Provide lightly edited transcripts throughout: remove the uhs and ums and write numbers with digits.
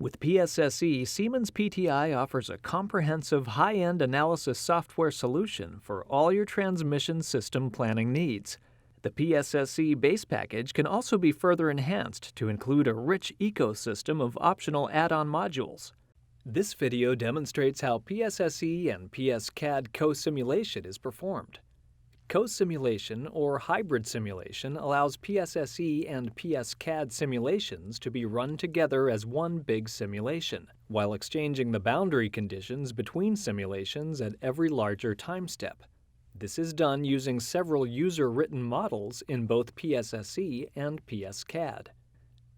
With PSSE, Siemens PTI offers a comprehensive high-end analysis software solution for all your transmission system planning needs. The PSSE base package can also be further enhanced to include a rich ecosystem of optional add-on modules. This video demonstrates how PSSE and PSCAD Co-Simulation is performed. Co-simulation or hybrid simulation allows PSSE and PSCAD simulations to be run together as one big simulation, while exchanging the boundary conditions between simulations at every larger time step. This is done using several user-written models in both PSSE and PSCAD.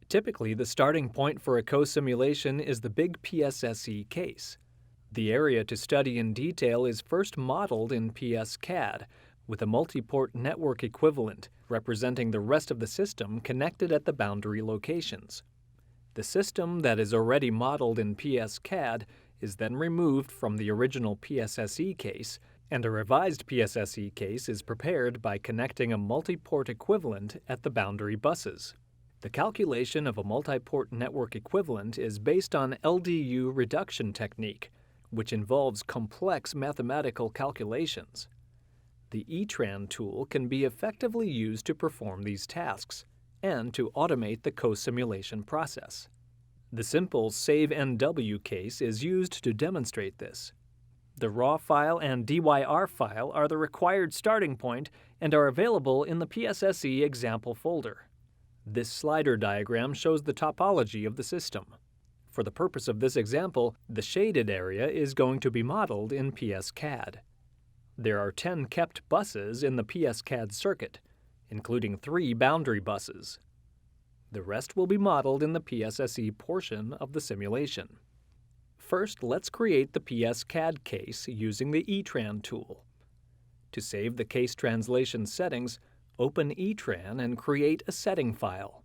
Typically, the starting point for a co-simulation is the big PSSE case. The area to study in detail is first modeled in PSCAD, with a multi-port network equivalent representing the rest of the system connected at the boundary locations. The system that is already modeled in PSCAD is then removed from the original PSSE case, and a revised PSSE case is prepared by connecting a multi-port equivalent at the boundary buses. The calculation of a multi-port network equivalent is based on LDU reduction technique, which involves complex mathematical calculations. The ETRAN tool can be effectively used to perform these tasks and to automate the co-simulation process. The simple Save NW case is used to demonstrate this. The raw file and DYR file are the required starting point and are available in the PSSE example folder. This slider diagram shows the topology of the system. For the purpose of this example, the shaded area is going to be modeled in PSCAD. There are 10 kept buses in the PSCAD circuit, including 3 boundary buses. The rest will be modeled in the PSSE portion of the simulation. First, let's create the PSCAD case using the ETRAN tool. To save the case translation settings, open ETRAN and create a setting file.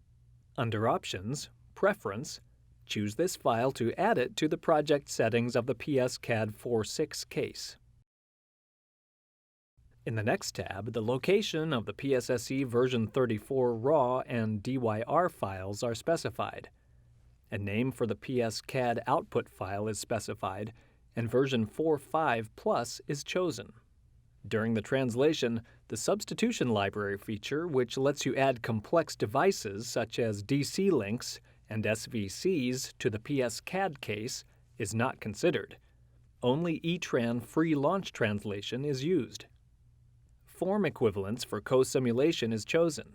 Under Options, Preference, choose this file to add it to the project settings of the PSCAD 4.6 case. In the next tab, the location of the PSSE version 34 RAW and DYR files are specified. A name for the PSCAD output file is specified, and version 4.5 Plus is chosen. During the translation, the substitution library feature, which lets you add complex devices such as DC links and SVCs to the PSCAD case, is not considered. Only ETRAN free launch translation is used. Form equivalence for co-simulation is chosen.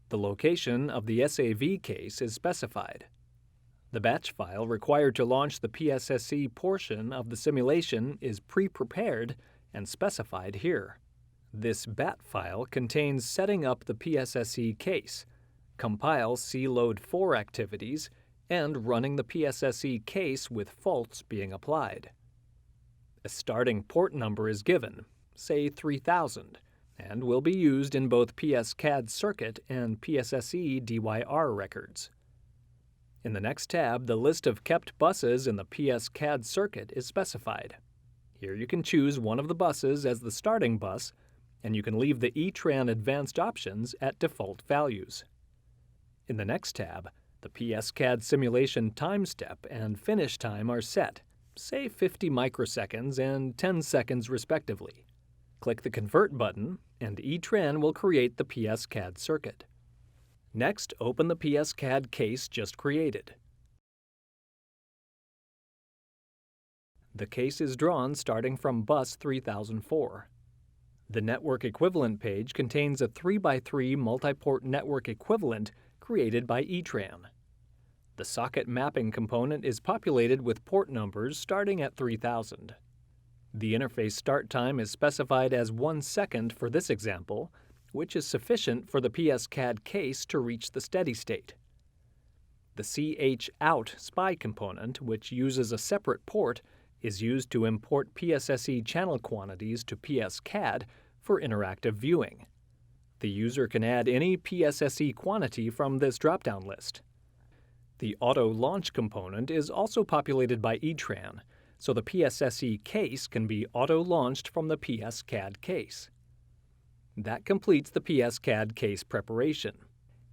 The location of the SAV case is specified. The batch file required to launch the PSSE portion of the simulation is pre-prepared and specified here. This BAT file contains setting up the PSSE case, compile CLOAD 4 activities, and running the PSSE case with faults being applied. A starting port number is given, say 3000, and will be used in both PSCAD Circuit and PSSE DYR records. In the next tab, the list of kept buses in the PSCAD Circuit is specified. Here you can choose one of the buses as the starting bus, and you can leave the ETRAN advanced options at default values. In the next tab, the PSCAD simulation time step and finish time are set, say 50 microseconds and 10 seconds respectively. Click the Convert button, and ETRAN will create the PSCAD circuit. Next, open the PSCAD case just created. The case is drawn starting from bus 3004. The network equivalent page contains a 3x3 multi-port network equivalent created by ETRAN. The socket mapping component is populated with port numbers starting at 3000. The interface start time is specified as 1 second for this example, which is sufficient for the PSCAD case to reach the steady state. The CH-out SPI component, which uses a separate port, is used to import PSSE channel quantities to PSCAD for interactive viewing. The user can add any PSSE quantity from this drop-down list. The auto launch component is also populated by ETRAN, so the PSSE case can be auto-launched from the PSCAD case. That completes the PSCAD case preparation.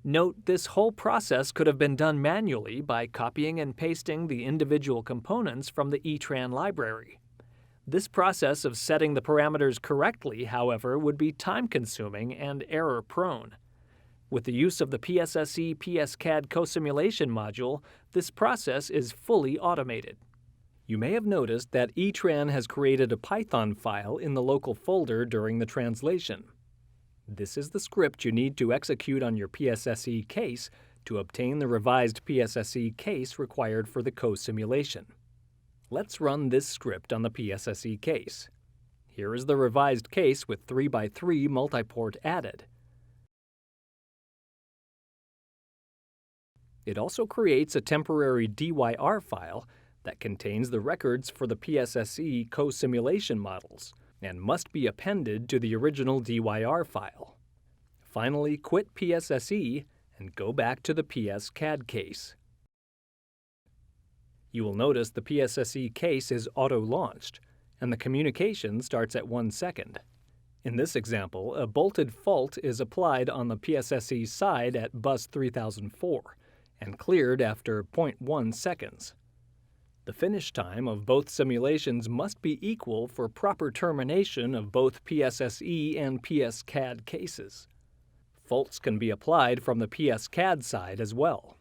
Note, this whole process could have been done manually by copying and pasting the individual components from the ETRAN library. This process of setting the parameters correctly, however, would be time-consuming and error-prone. With the use of the PSS E-PSCAD Co-Simulation Module, this process is fully automated. You may have noticed that ETRAN has created a Python file in the local folder during the translation. This is the script you need to execute on your PSSE case to obtain the revised PSSE case required for the co-simulation. Let's run this script on the PSSE case. Here is the revised case with 3x3 multiport added. It also creates a temporary DYR file that contains the records for the PSSE co-simulation models and must be appended to the original DYR file. Finally, quit PSSE and go back to the PSCAD case. You will notice the PSSE case is auto-launched, and the communication starts at 1 second. In this example, a bolted fault is applied on the PSSE side at bus 3004 and cleared after 0.1 seconds. The finish time of both simulations must be equal for proper termination of both PSSE and PSCAD cases. Faults can be applied from the PSCAD side as well.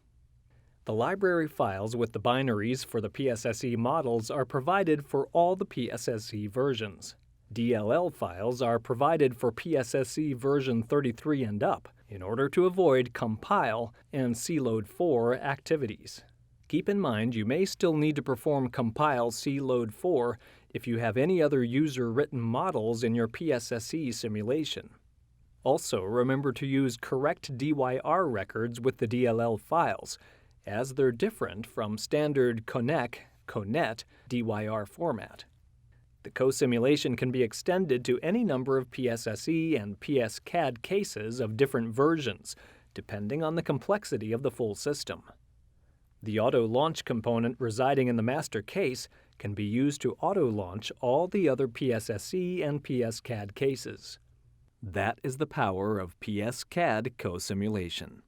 The library files with the binaries for the PSSE models are provided for all the PSSE versions. DLL files are provided for PSSE version 33 and up in order to avoid compile and cload 4 activities. Keep in mind you may still need to perform compile cload 4 if you have any other user-written models in your PSSE simulation. Also, remember to use correct DYR records with the DLL files, as they're different from standard CONNET DYR format. The co-simulation can be extended to any number of PSSE and PSCAD cases of different versions, depending on the complexity of the full system. The auto-launch component residing in the master case can be used to auto-launch all the other PSSE and PSCAD cases. That is the power of PSCAD co-simulation.